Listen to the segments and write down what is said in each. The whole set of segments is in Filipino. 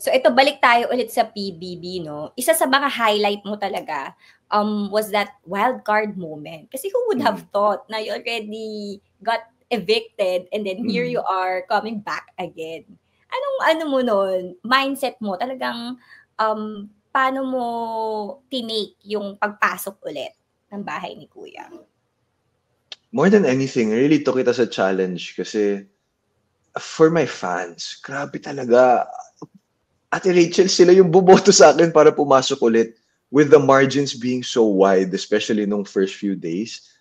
So ito, balik tayo ulit sa PBB, no? Isa sa mga highlight mo talaga was that wild card moment. Kasi who would have thought na you already got evicted and then here you are coming back again. Anong ano mo nun? Mindset mo talagang paano mo tinake yung pagpasok ulit ng bahay ni Kuya? More than anything, I really took it as a challenge kasi for my fans, grabe talaga. Ate Rachel, sila yung bumoto sa akin para pumasok ulit with the margins being so wide, especially nung first few days.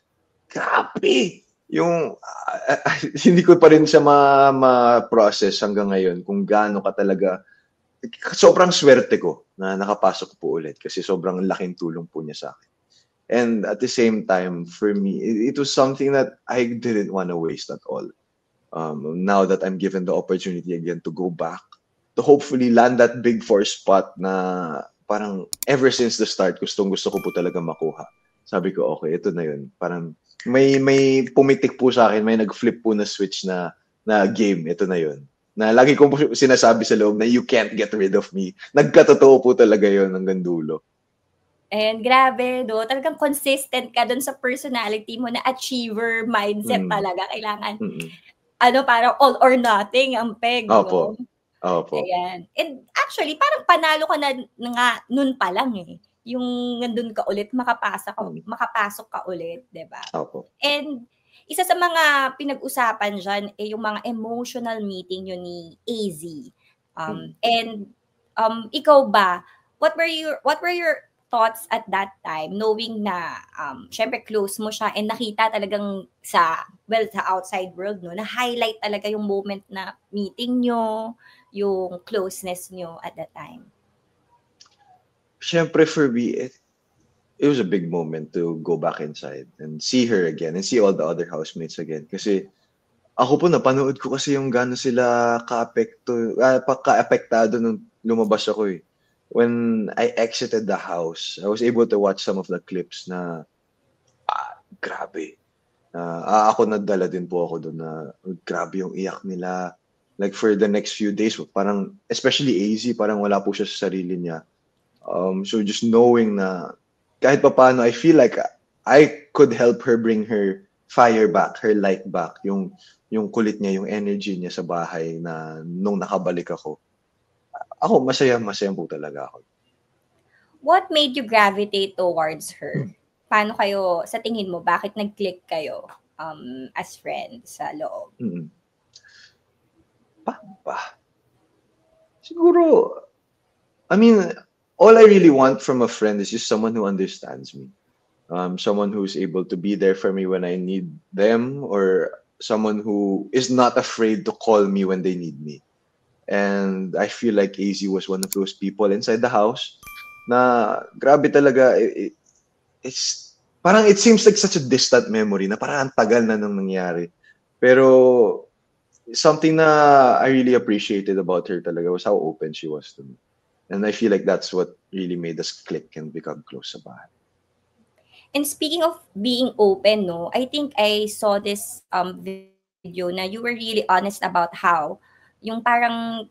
Grabe! Yung, hindi ko pa rin siya ma-process hanggang ngayon kung gaano ka talaga. Sobrang swerte ko na nakapasok po ulit kasi sobrang laking tulong po niya sa akin. And at the same time, for me, it was something that I didn't want to waste at all. Now that I'm given the opportunity again to go back, to hopefully land that Big Four spot na parang ever since the start, gusto ko po talaga makuha. Sabi ko, okay, ito na yun. Parang may pumitik po sa akin, may nag-flip po na switch na game, ito na yun. Na lagi kong sinasabi sa loob na you can't get rid of me. Nagkatotoo po talaga yun hanggang dulo. And grabe, do. Talagang consistent ka dun sa personality mo na achiever mindset talaga. Kailangan, parang all or nothing ang peg, Opo. no? Opo. Ayan. And actually, parang panalo ka na nga nun pa lang eh. Yung nandun ka ulit, makapasok ka ulit, diba? Opo. And isa sa mga pinag-usapan dyan eh yung mga emotional meeting yun ni AZ. And ikaw ba, what were your thoughts at that time, knowing na syempre close mo siya and nakita talagang sa outside world, no, na highlight talaga yung moment na meeting nyo, yung closeness nyo at that time? Syempre for me, it was a big moment to go back inside and see her again and see all the other housemates again. Kasi ako po napanood ko kasi yung gano'n sila ka-apektado nung lumabas ako eh. When I exited the house, I was able to watch some of the clips na grabe. Ako nadala din po ako doon na grabe yung iyak nila. Like for the next few days, parang especially AZ, parang wala po siya sa sarili niya. So just knowing na kahit pa paano, I feel like I could help her bring her fire back, her light back, yung kulit niya, yung energy niya sa bahay na nung nakabalik ako. Ako, masaya po talaga ako. What made you gravitate towards her? Paano kayo, sa tingin mo, bakit nag-click kayo as friends sa loob? Siguro, I mean, all I really want from a friend is just someone who understands me. Someone who's able to be there for me when I need them, or someone who is not afraid to call me when they need me. And I feel like AZ was one of those people inside the house na grabe talaga. It's parang it seems like such a distant memory na parang ang tagal na nang nangyari. Pero something na I really appreciated about her talaga was how open she was to me. And I feel like that's what really made us click and become close sa bahay. And speaking of being open, no, I think I saw this video na you were really honest about how yung parang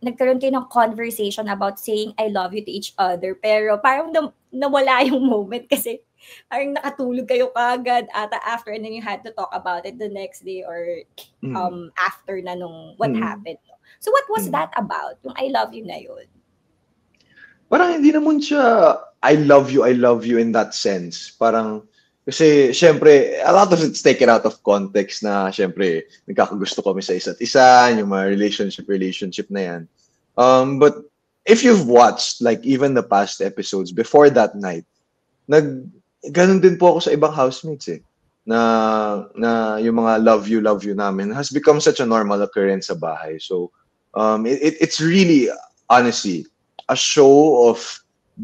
nagkaroon kayo ng conversation about saying I love you to each other, pero parang nawala yung moment kasi parang nakatulog kayo kagad ata after and then you had to talk about it the next day or after na nung what happened. No? So what was that about? Yung I love you na yun? Parang hindi naman siya I love you in that sense. Parang kasi syempre a lot of it's taken out of context na syempre nagkakagusto kami sa isa't isa, yung mga relationship na yan. But if you've watched like even the past episodes before that night, ganun din po ako sa ibang housemates eh. Na yung mga love you namin has become such a normal occurrence sa bahay. So it's really honestly a show of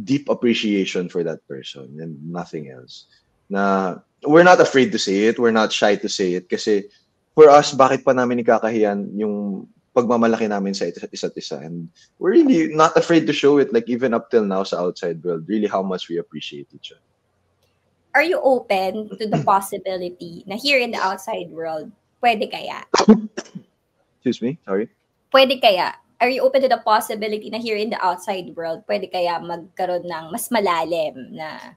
deep appreciation for that person and nothing else. Na we're not afraid to say it, we're not shy to say it kasi for us, bakit pa namin ikakahiyan yung pagmamalaki namin sa isa't isa, and we're really not afraid to show it, like even up till now sa outside world, really how much we appreciate each other. Are you open to the possibility na here in the outside world, pwede kaya? Excuse me, sorry? Pwede kaya? are you open to the possibility na here in the outside world, pwede kaya magkaroon ng mas malalim na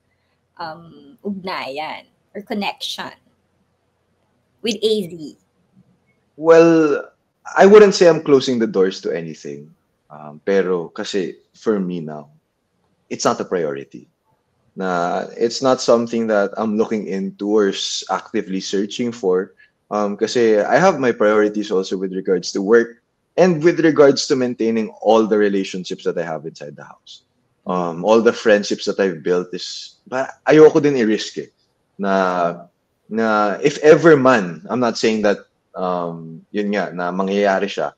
ugnayan or connection with AZ? Well, I wouldn't say I'm closing the doors to anything. Pero kasi for me now, it's not a priority. It's not something that I'm looking into or actively searching for. Kasi I have my priorities also with regards to work and with regards to maintaining all the relationships that I have inside the house. All the friendships that I've built but ayoko din i-risk na if ever man, I'm not saying that yun nga na mangyayari siya,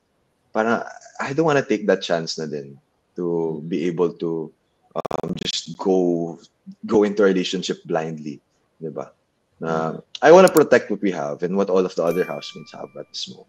parang I don't want to take that chance na din to be able to just go into a relationship blindly, diba? I want to protect what we have and what all of the other housemates have at this moment.